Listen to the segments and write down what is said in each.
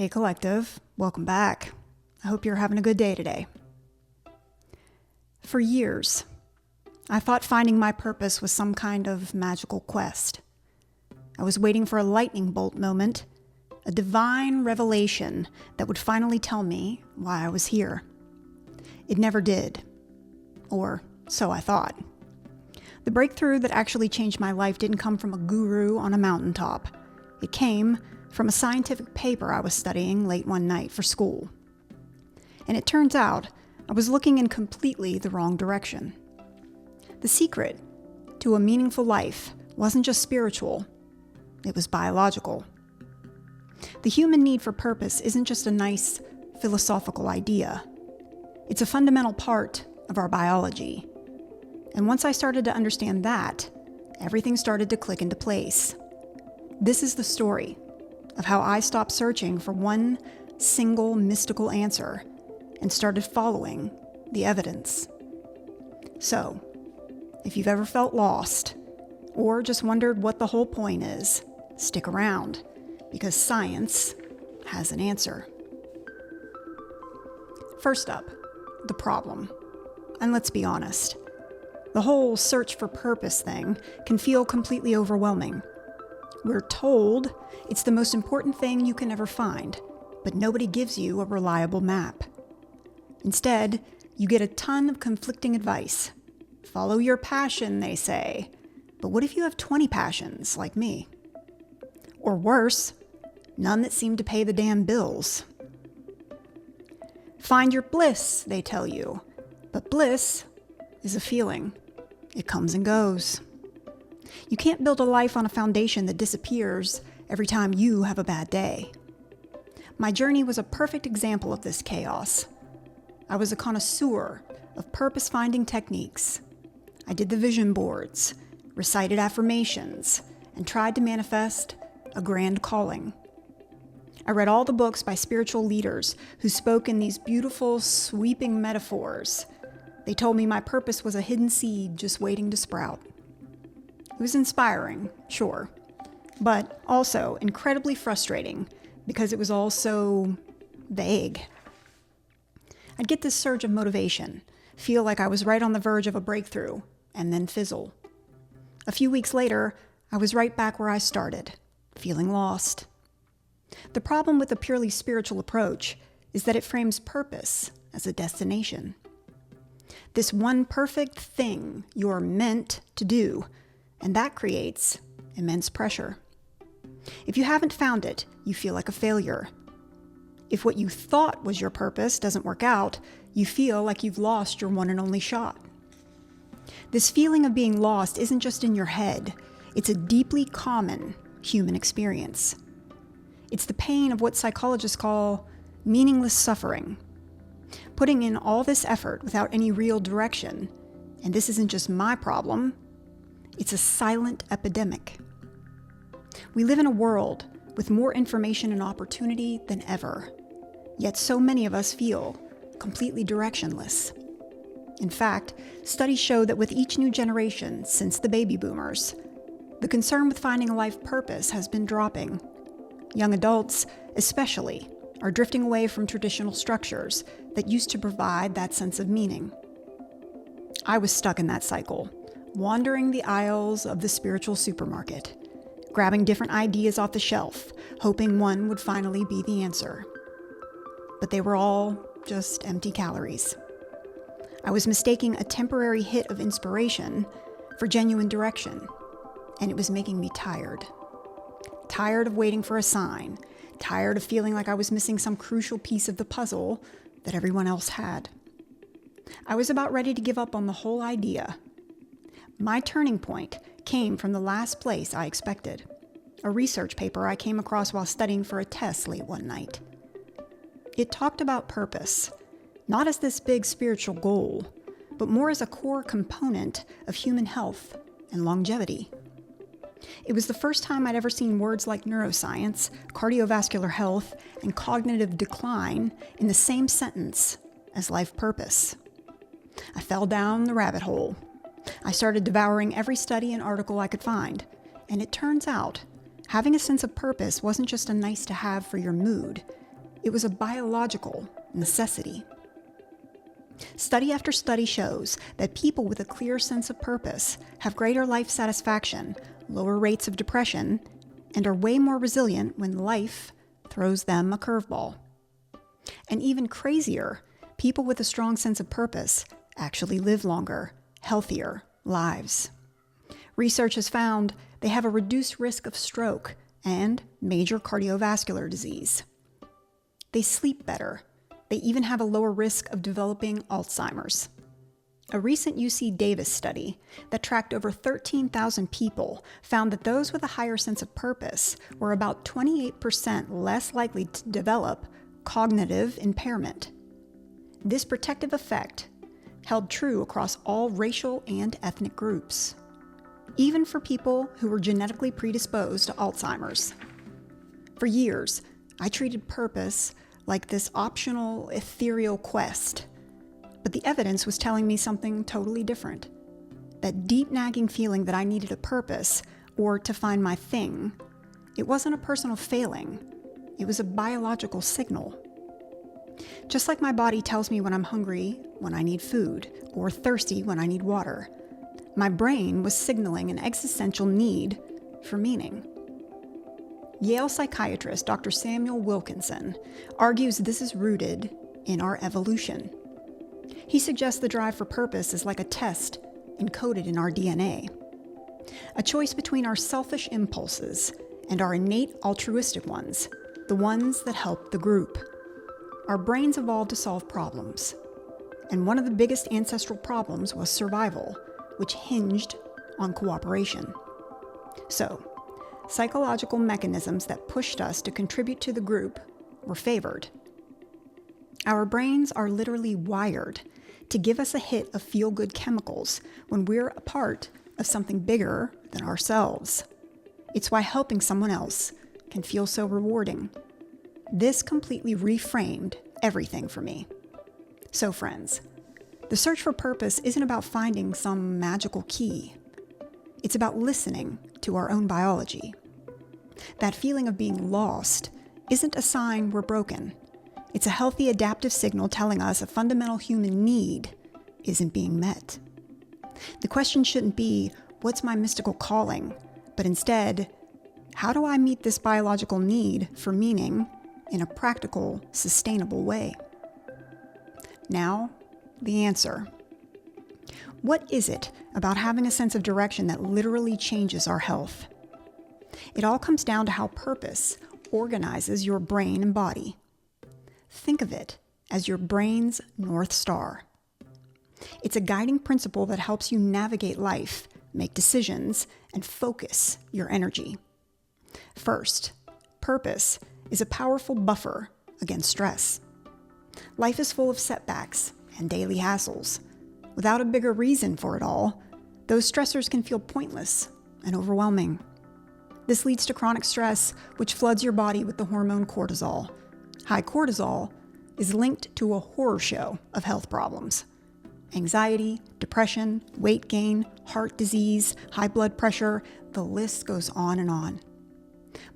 Hey Collective, welcome back. I hope you're having a good day today. For years, I thought finding my purpose was some kind of magical quest. I was waiting for a lightning bolt moment, a divine revelation that would finally tell me why I was here. It never did, or so I thought. The breakthrough that actually changed my life didn't come from a guru on a mountaintop. It came from a scientific paper I was studying late one night for school. And it turns out I was looking in completely the wrong direction. The secret to a meaningful life wasn't just spiritual, it was biological. The human need for purpose isn't just a nice philosophical idea. It's a fundamental part of our biology. And once I started to understand that, everything started to click into place. This is the story of how I stopped searching for one single mystical answer and started following the evidence. So, if you've ever felt lost or just wondered what the whole point is, stick around because science has an answer. First up, the problem. And let's be honest, the whole search for purpose thing can feel completely overwhelming. We're told it's the most important thing you can ever find, but nobody gives you a reliable map. Instead, you get a ton of conflicting advice. Follow your passion, they say. But what if you have 20 passions, like me? Or worse, none that seem to pay the damn bills. Find your bliss, they tell you. But bliss is a feeling. It comes and goes. You can't build a life on a foundation that disappears every time you have a bad day. My journey was a perfect example of this chaos. I was a connoisseur of purpose-finding techniques. I did the vision boards, recited affirmations, and tried to manifest a grand calling. I read all the books by spiritual leaders who spoke in these beautiful, sweeping metaphors. They told me my purpose was a hidden seed just waiting to sprout. It was inspiring, sure, but also incredibly frustrating because it was all so vague. I'd get this surge of motivation, feel like I was right on the verge of a breakthrough, and then fizzle. A few weeks later, I was right back where I started, feeling lost. The problem with a purely spiritual approach is that it frames purpose as a destination. This one perfect thing you're meant to do, and that creates immense pressure. If you haven't found it, you feel like a failure. If what you thought was your purpose doesn't work out, you feel like you've lost your one and only shot. This feeling of being lost isn't just in your head, it's a deeply common human experience. It's the pain of what psychologists call meaningless suffering. Putting in all this effort without any real direction, and this isn't just my problem, it's a silent epidemic. We live in a world with more information and opportunity than ever, yet so many of us feel completely directionless. In fact, studies show that with each new generation since the baby boomers, the concern with finding a life purpose has been dropping. Young adults, especially, are drifting away from traditional structures that used to provide that sense of meaning. I was stuck in that cycle, wandering the aisles of the spiritual supermarket, grabbing different ideas off the shelf, hoping one would finally be the answer. But they were all just empty calories. I was mistaking a temporary hit of inspiration for genuine direction, and it was making me tired. Tired of waiting for a sign, tired of feeling like I was missing some crucial piece of the puzzle that everyone else had. I was about ready to give up on the whole idea. My turning point came from the last place I expected, a research paper I came across while studying for a test late one night. It talked about purpose, not as this big spiritual goal, but more as a core component of human health and longevity. It was the first time I'd ever seen words like neuroscience, cardiovascular health, and cognitive decline in the same sentence as life purpose. I fell down the rabbit hole. I started devouring every study and article I could find, and it turns out having a sense of purpose wasn't just a nice to have for your mood, It was a biological necessity. Study after study shows that people with a clear sense of purpose have greater life satisfaction, lower rates of depression, and are way more resilient when life throws them a curveball. And even crazier, people with a strong sense of purpose actually live longer, healthier lives. Research has found they have a reduced risk of stroke and major cardiovascular disease. They sleep better. They even have a lower risk of developing Alzheimer's. A recent UC Davis study that tracked over 13,000 people found that those with a higher sense of purpose were about 28% less likely to develop cognitive impairment. This protective effect held true across all racial and ethnic groups, even for people who were genetically predisposed to Alzheimer's. For years, I treated purpose like this optional, ethereal quest. But the evidence was telling me something totally different. That deep nagging feeling that I needed a purpose or to find my thing, it wasn't a personal failing. It was a biological signal. Just like my body tells me when I'm hungry, when I need food, or thirsty when I need water, my brain was signaling an existential need for meaning. Yale psychiatrist Dr. Samuel Wilkinson argues this is rooted in our evolution. He suggests the drive for purpose is like a test encoded in our DNA, a choice between our selfish impulses and our innate altruistic ones, the ones that help the group. Our brains evolved to solve problems, and one of the biggest ancestral problems was survival, which hinged on cooperation. So, psychological mechanisms that pushed us to contribute to the group were favored. Our brains are literally wired to give us a hit of feel-good chemicals when we're a part of something bigger than ourselves. It's why helping someone else can feel so rewarding. This completely reframed everything for me. So friends, the search for purpose isn't about finding some magical key. It's about listening to our own biology. That feeling of being lost isn't a sign we're broken. It's a healthy adaptive signal telling us a fundamental human need isn't being met. The question shouldn't be, what's my mystical calling? But instead, how do I meet this biological need for meaning in a practical, sustainable way? Now, the answer. What is it about having a sense of direction that literally changes our health? It all comes down to how purpose organizes your brain and body. Think of it as your brain's North Star. It's a guiding principle that helps you navigate life, make decisions, and focus your energy. First, purpose is a powerful buffer against stress. Life is full of setbacks and daily hassles. Without a bigger reason for it all, those stressors can feel pointless and overwhelming. This leads to chronic stress, which floods your body with the hormone cortisol. High cortisol is linked to a horror show of health problems. Anxiety, depression, weight gain, heart disease, high blood pressure, the list goes on and on.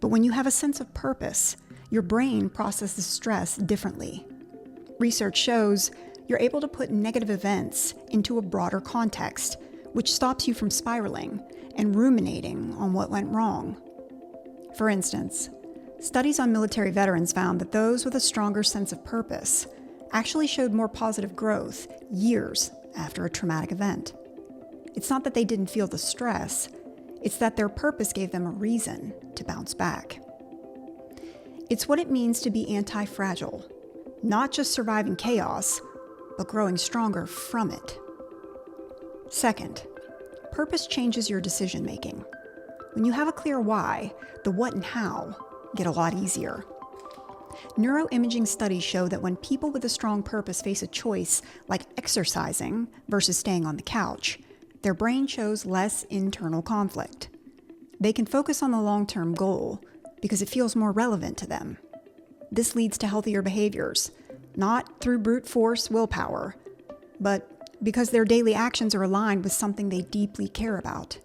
But when you have a sense of purpose, your brain processes stress differently. Research shows you're able to put negative events into a broader context, which stops you from spiraling and ruminating on what went wrong. For instance, studies on military veterans found that those with a stronger sense of purpose actually showed more positive growth years after a traumatic event. It's not that they didn't feel the stress, it's that their purpose gave them a reason to bounce back. It's what it means to be anti-fragile, not just surviving chaos, but growing stronger from it. Second, purpose changes your decision-making. When you have a clear why, the what and how get a lot easier. Neuroimaging studies show that when people with a strong purpose face a choice like exercising versus staying on the couch, their brain shows less internal conflict. They can focus on the long-term goal because it feels more relevant to them. This leads to healthier behaviors, not through brute force willpower, but because their daily actions are aligned with something they deeply care about.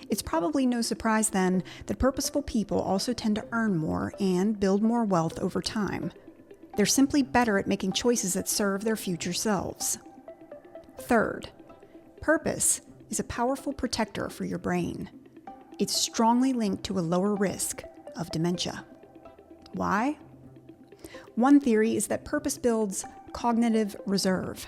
It's probably no surprise then that purposeful people also tend to earn more and build more wealth over time. They're simply better at making choices that serve their future selves. Third, purpose is a powerful protector for your brain. It's strongly linked to a lower risk of dementia. Why? One theory is that purpose builds cognitive reserve.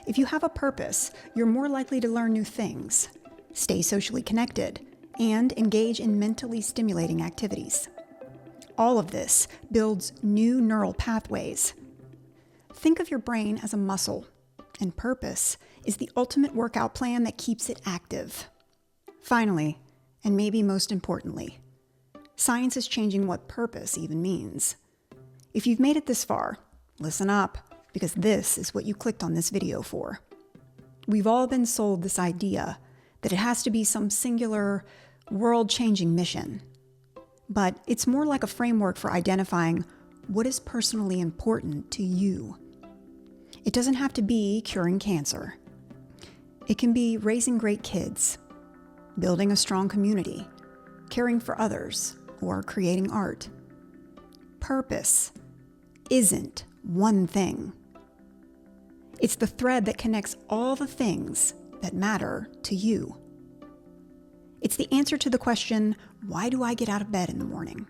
If you have a purpose, you're more likely to learn new things, stay socially connected, and engage in mentally stimulating activities. All of this builds new neural pathways. Think of your brain as a muscle, and purpose is the ultimate workout plan that keeps it active. Finally, and maybe most importantly, science is changing what purpose even means. If you've made it this far, listen up, because this is what you clicked on this video for. We've all been sold this idea that it has to be some singular, world-changing mission. But it's more like a framework for identifying what is personally important to you. It doesn't have to be curing cancer. It can be raising great kids, building a strong community, caring for others, or creating art. Purpose isn't one thing. It's the thread that connects all the things that matter to you. It's the answer to the question, why do I get out of bed in the morning?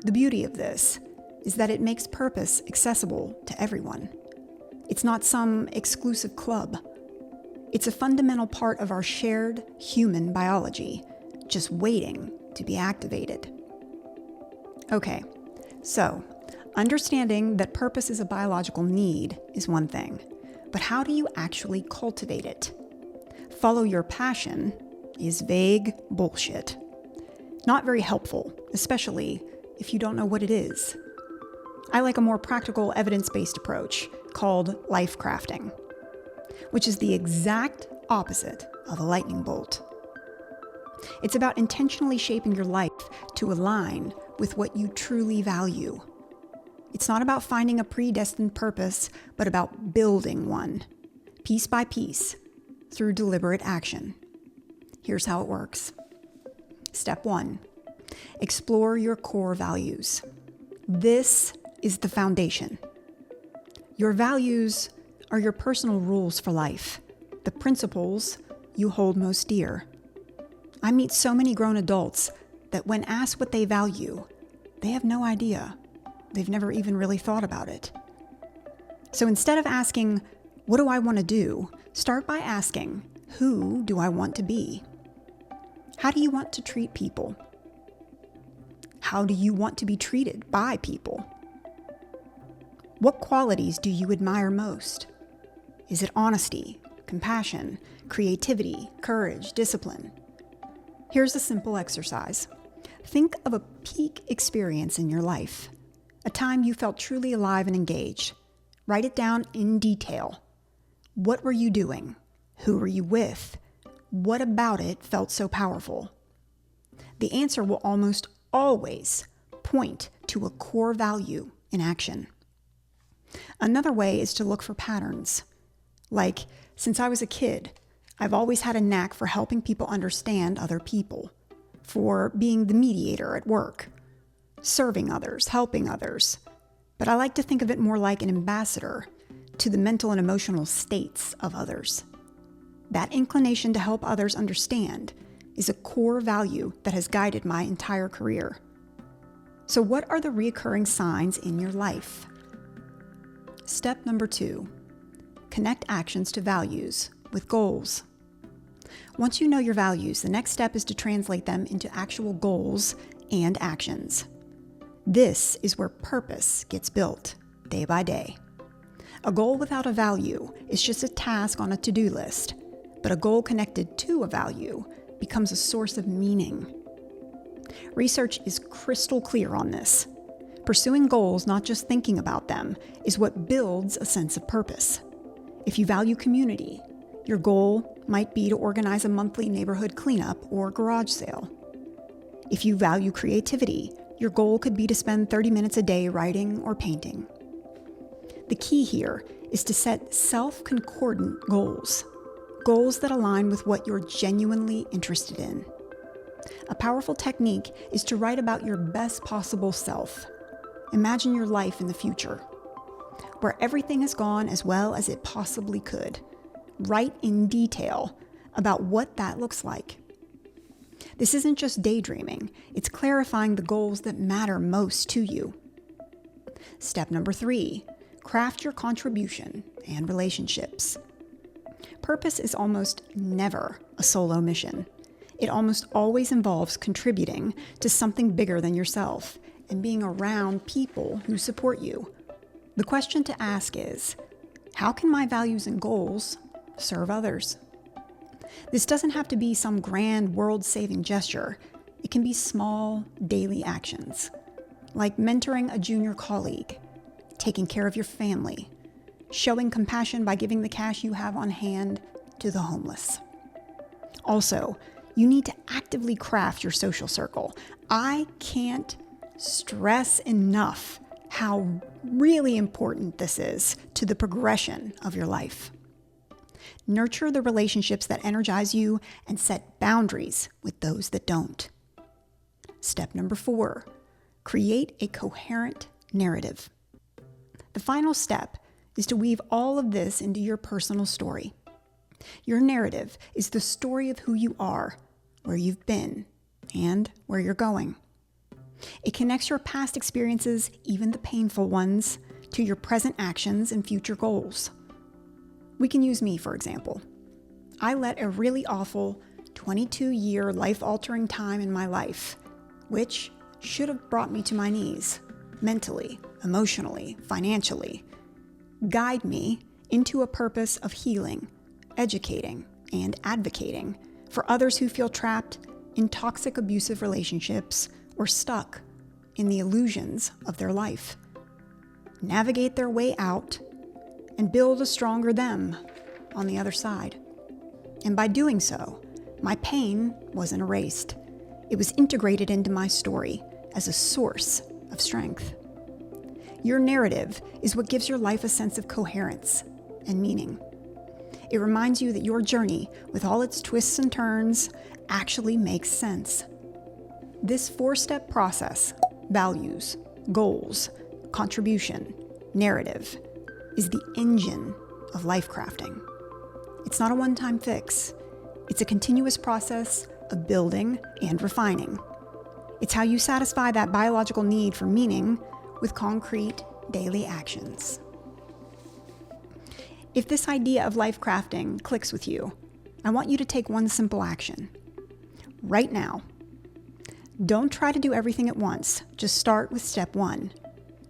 The beauty of this is that it makes purpose accessible to everyone. It's not some exclusive club. It's a fundamental part of our shared human biology, just waiting to be activated. Okay, so understanding that purpose is a biological need is one thing, but how do you actually cultivate it? Follow your passion is vague bullshit. Not very helpful, especially if you don't know what it is. I like a more practical, evidence-based approach called life crafting, which is the exact opposite of a lightning bolt. It's about intentionally shaping your life to align with what you truly value. It's not about finding a predestined purpose, but about building one, piece by piece, through deliberate action. Here's how it works. Step 1, explore your core values. This is the foundation. Your values are your personal rules for life, the principles you hold most dear. I meet so many grown adults that when asked what they value, they have no idea. They've never even really thought about it. So instead of asking, what do I want to do? Start by asking, who do I want to be? How do you want to treat people? How do you want to be treated by people? What qualities do you admire most? Is it honesty, compassion, creativity, courage, discipline? Here's a simple exercise. Think of a peak experience in your life, a time you felt truly alive and engaged. Write it down in detail. What were you doing? Who were you with? What about it felt so powerful? The answer will almost always point to a core value in action. Another way is to look for patterns. Like, since I was a kid, I've always had a knack for helping people understand other people, for being the mediator at work, serving others, helping others. But I like to think of it more like an ambassador to the mental and emotional states of others. That inclination to help others understand is a core value that has guided my entire career. So what are the recurring signs in your life? Step number 2, connect actions to values with goals. Once you know your values, the next step is to translate them into actual goals and actions. This is where purpose gets built, day by day. A goal without a value is just a task on a to-do list, but a goal connected to a value becomes a source of meaning. Research is crystal clear on this. Pursuing goals, not just thinking about them, is what builds a sense of purpose. If you value community, your goal might be to organize a monthly neighborhood cleanup or garage sale. If you value creativity, your goal could be to spend 30 minutes a day writing or painting. The key here is to set self-concordant goals, goals that align with what you're genuinely interested in. A powerful technique is to write about your best possible self. Imagine your life in the future, where everything has gone as well as it possibly could. Write in detail about what that looks like. This isn't just daydreaming, it's clarifying the goals that matter most to you. Step number 3, craft your contribution and relationships. Purpose is almost never a solo mission. It almost always involves contributing to something bigger than yourself and being around people who support you. The question to ask is, how can my values and goals serve others? This doesn't have to be some grand world-saving gesture. It can be small, daily actions, like mentoring a junior colleague, taking care of your family, showing compassion by giving the cash you have on hand to the homeless. Also, you need to actively craft your social circle. I can't stress enough how really important this is to the progression of your life. Nurture the relationships that energize you and set boundaries with those that don't. Step number 4, create a coherent narrative. The final step is to weave all of this into your personal story. Your narrative is the story of who you are, where you've been, and where you're going. It connects your past experiences, even the painful ones, to your present actions and future goals. We can use me, for example. I let a really awful 22-year life-altering time in my life, which should have brought me to my knees, mentally, emotionally, financially, guide me into a purpose of healing, educating, and advocating for others who feel trapped in toxic, abusive relationships or stuck in the illusions of their life. Navigate their way out and build a stronger them on the other side. And by doing so, my pain wasn't erased. It was integrated into my story as a source of strength. Your narrative is what gives your life a sense of coherence and meaning. It reminds you that your journey, with all its twists and turns, actually makes sense. This 4-step process, values, goals, contribution, narrative, is the engine of life crafting. It's not a one-time fix. It's a continuous process of building and refining. It's how you satisfy that biological need for meaning with concrete daily actions. If this idea of life crafting clicks with you, I want you to take one simple action. Right now. Don't try to do everything at once. Just start with step 1.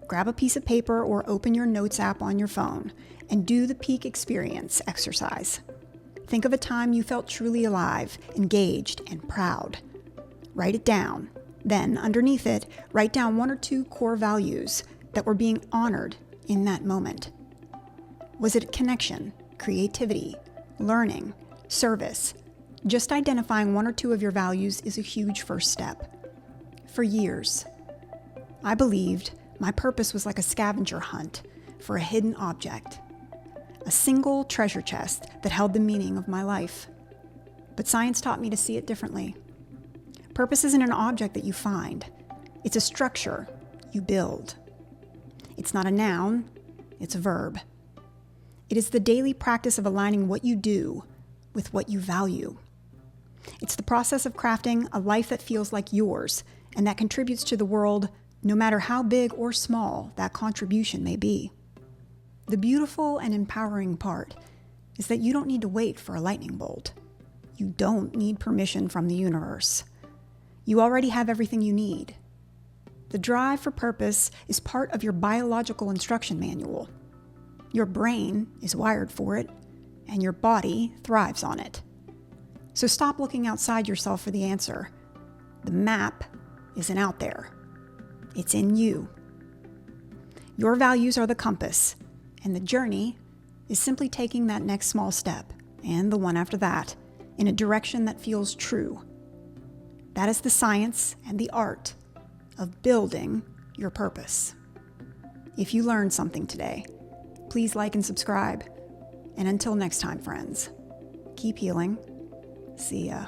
Grab a piece of paper or open your notes app on your phone and do the peak experience exercise. Think of a time you felt truly alive, engaged, and proud. Write it down. Then, underneath it, write down 1 or 2 core values that were being honored in that moment. Was it connection, creativity, learning, service? Just identifying 1 or 2 of your values is a huge first step. For years, I believed my purpose was like a scavenger hunt for a hidden object, a single treasure chest that held the meaning of my life. But science taught me to see it differently. Purpose isn't an object that you find. It's a structure you build. It's not a noun, it's a verb. It is the daily practice of aligning what you do with what you value. It's the process of crafting a life that feels like yours and that contributes to the world, no matter how big or small that contribution may be. The beautiful and empowering part is that you don't need to wait for a lightning bolt. You don't need permission from the universe. You already have everything you need. The drive for purpose is part of your biological instruction manual. Your brain is wired for it, and your body thrives on it. So stop looking outside yourself for the answer. The map isn't out there. It's in you. Your values are the compass, and the journey is simply taking that next small step, and the one after that, in a direction that feels true. That is the science and the art of building your purpose. If you learned something today, please like and subscribe. And until next time, friends, Keep healing. See ya.